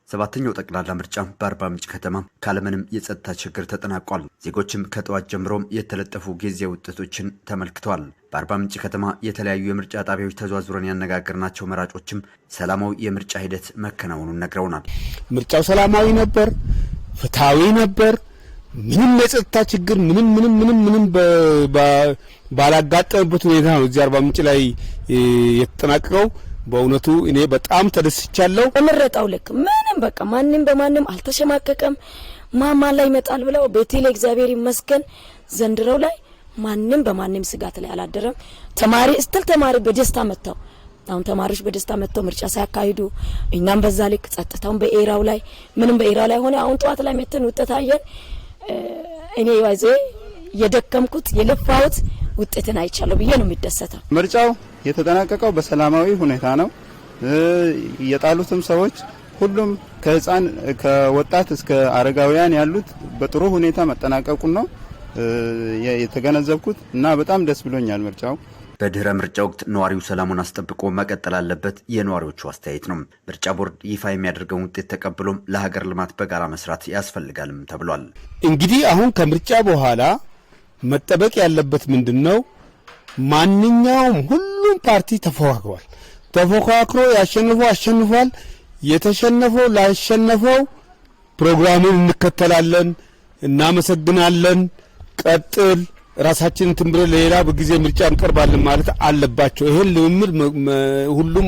ሰባተኛው ጠቅላላ ምርጫ በአርባ ምንጭ ከተማ ካለምንም የጸጥታ ችግር ተጠናቋል። ዜጎችም ከጠዋት ጀምሮም የተለጠፉ ጊዜያዊ ውጤቶችን ተመልክተዋል። በአርባ ምንጭ ከተማ የተለያዩ የምርጫ ጣቢያዎች ተዘዋውረን ያነጋገርናቸው መራጮችም ሰላማዊ የምርጫ ሂደት መከናወኑን ነግረውናል። ምርጫው ሰላማዊ ነበር፣ ፍትሃዊ ነበር። ምንም የጸጥታ ችግር ምንም ባላጋጠመበት ሁኔታ ነው እዚህ አርባ ምንጭ ላይ የተጠናቀቀው። በእውነቱ እኔ በጣም ተደስቻለሁ። በመረጣው ልክ ምንም በቃ ማንንም በማንንም አልተሸማቀቀም። ማማ ላይ ይመጣል ብለው በቴሌ እግዚአብሔር ይመስገን ዘንድሮው ላይ ማንንም በማንንም ስጋት ላይ አላደረም። ተማሪ በደስታ መጣው። አሁን ተማሪዎች በደስታ መጥተው ምርጫ ሳያካሂዱ እኛም በዛ ልክ ጸጥታውን በኤራው ላይ ምንም በኤራው ላይ ሆነ። አሁን ጠዋት ላይ መተን ውጤት አየን። እኔ ዋዜ የደከምኩት የለፋሁት ውጤትን አይቻለሁ ብዬ ነው የሚደሰተው። ምርጫው የተጠናቀቀው በሰላማዊ ሁኔታ ነው። የጣሉትም ሰዎች ሁሉም ከህፃን ከወጣት እስከ አረጋውያን ያሉት በጥሩ ሁኔታ መጠናቀቁን ነው የተገነዘብኩት እና በጣም ደስ ብሎኛል ምርጫው። በድህረ ምርጫ ወቅት ነዋሪው ሰላሙን አስጠብቆ መቀጠል አለበት የነዋሪዎቹ አስተያየት ነው። ምርጫ ቦርድ ይፋ የሚያደርገውን ውጤት ተቀብሎም ለሀገር ልማት በጋራ መስራት ያስፈልጋልም ተብሏል። እንግዲህ አሁን ከምርጫ በኋላ መጠበቅ ያለበት ምንድነው? ማንኛውም ሁሉም ፓርቲ ተፎካክሮ ያሸነፈው አሸንፏል። የተሸነፈው ላሸነፈው ፕሮግራሙን እንከተላለን፣ እናመሰግናለን፣ ቀጥል ራሳችንን ትምብረ ሌላ በጊዜ ምርጫ እንቀርባለን ማለት አለባቸው። ይሄን ልምምድ ሁሉም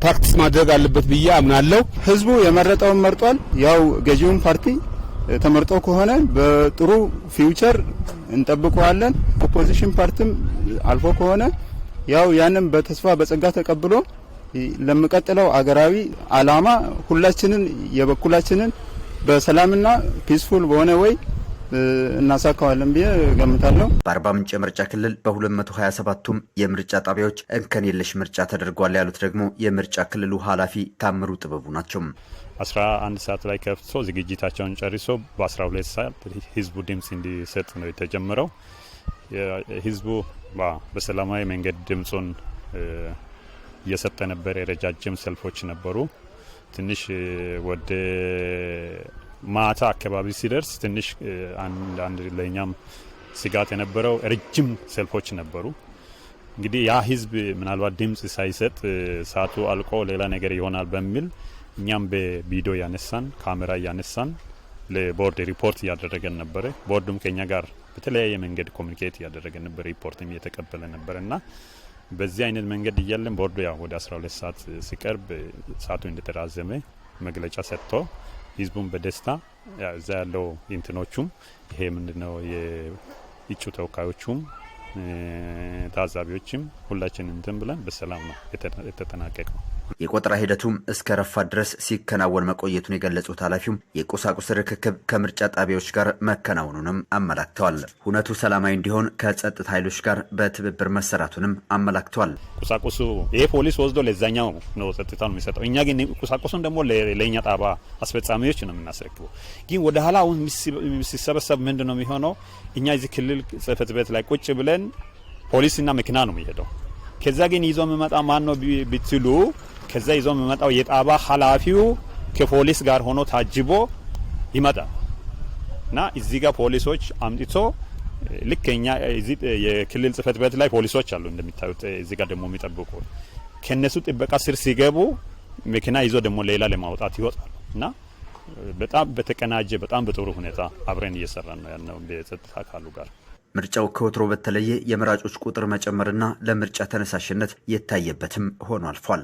ፕራክቲስ ማድረግ አለበት ብዬ አምናለሁ። ህዝቡ የመረጠውን መርጧል። ያው ገዢውን ፓርቲ ተመርጦ ከሆነ በጥሩ ፊውቸር እንጠብቀዋለን። ኦፖዚሽን ፓርቲም አልፎ ከሆነ ያው ያንን በተስፋ በጸጋ ተቀብሎ ለሚቀጥለው አገራዊ አላማ ሁላችንን የበኩላችንን በሰላምና ፒስፉል በሆነ ወይ እናሳካዋለን ብዬ ገምታለሁ። በአርባ ምንጭ የምርጫ ክልል በ227ቱም የምርጫ ጣቢያዎች እንከን የለሽ ምርጫ ተደርጓል ያሉት ደግሞ የምርጫ ክልሉ ኃላፊ ታምሩ ጥበቡ ናቸው። 11 ሰዓት ላይ ከፍቶ ዝግጅታቸውን ጨርሶ በ12 ሰዓት ህዝቡ ድምጽ እንዲሰጥ ነው የተጀመረው። ህዝቡ በሰላማዊ መንገድ ድምጹን እየሰጠ ነበር። ረጃጅም ሰልፎች ነበሩ። ትንሽ ወደ ማታ አካባቢ ሲደርስ ትንሽ አንድ ለኛም ስጋት የነበረው ረጅም ሰልፎች ነበሩ። እንግዲህ ያ ህዝብ ምናልባት ድምጽ ሳይሰጥ ሰዓቱ አልቆ ሌላ ነገር ይሆናል በሚል እኛም በቪዲዮ ያነሳን ካሜራ ያነሳን ለቦርድ ሪፖርት ያደረገን ነበር። ቦርዱም ከኛ ጋር በተለያየ መንገድ ኮሙኒኬት ያደረገ ነበር፣ ሪፖርትም እየተቀበለ ነበርና በዚህ አይነት መንገድ እያለን ቦርዱ ያው ወደ 12 ሰዓት ሲቀርብ ሰዓቱ እንደተራዘመ መግለጫ ሰጥቶ ህዝቡን በደስታ እዛ ያለው እንትኖቹም ይሄ ምንድነው የእጩ ተወካዮቹም ታዛቢዎችም ሁላችንም እንትን ብለን በሰላም ነው የተጠናቀቀው። የቆጠራ ሂደቱም እስከ ረፋት ድረስ ሲከናወን መቆየቱን የገለጹት ኃላፊውም የቁሳቁስ ርክክብ ከምርጫ ጣቢያዎች ጋር መከናወኑንም አመላክተዋል። ሁነቱ ሰላማዊ እንዲሆን ከጸጥታ ኃይሎች ጋር በትብብር መሰራቱንም አመላክተዋል። ቁሳቁሱ ይሄ ፖሊስ ወስዶ ለዛኛው ነው ጸጥታውን የሚሰጠው። እኛ ግን ቁሳቁሱን ደግሞ ለኛ ጣባ አስፈጻሚዎች ነው የምናስረክበው። ግን ወደ ኋላ አሁን ሲሰበሰብ ምንድነው የሚሆነው? እኛ እዚህ ክልል ጽሕፈት ቤት ላይ ቁጭ ብለን ፖሊስና መኪና ነው የሚሄደው። ከዛ ግን ይዞ የሚመጣ ማን ነው ብትሉ ከዛ ይዞ የሚመጣው የጣባ ኃላፊው ከፖሊስ ጋር ሆኖ ታጅቦ ይመጣል እና እዚህ ጋር ፖሊሶች አምጥቶ ልክኛ እዚህ የክልል ጽሕፈት ቤት ላይ ፖሊሶች አሉ እንደሚታዩት። እዚህ ጋር ደግሞ የሚጠብቁ ከነሱ ጥበቃ ስር ሲገቡ መኪና ይዞ ደግሞ ሌላ ለማውጣት ይወጣሉ እና በጣም በተቀናጀ በጣም በጥሩ ሁኔታ አብረን እየሰራን ነው ያለው በጸጥታ አካሉ ጋር። ምርጫው ከወትሮ በተለየ የመራጮች ቁጥር መጨመርና ለምርጫ ተነሳሽነት የታየበትም ሆኖ አልፏል።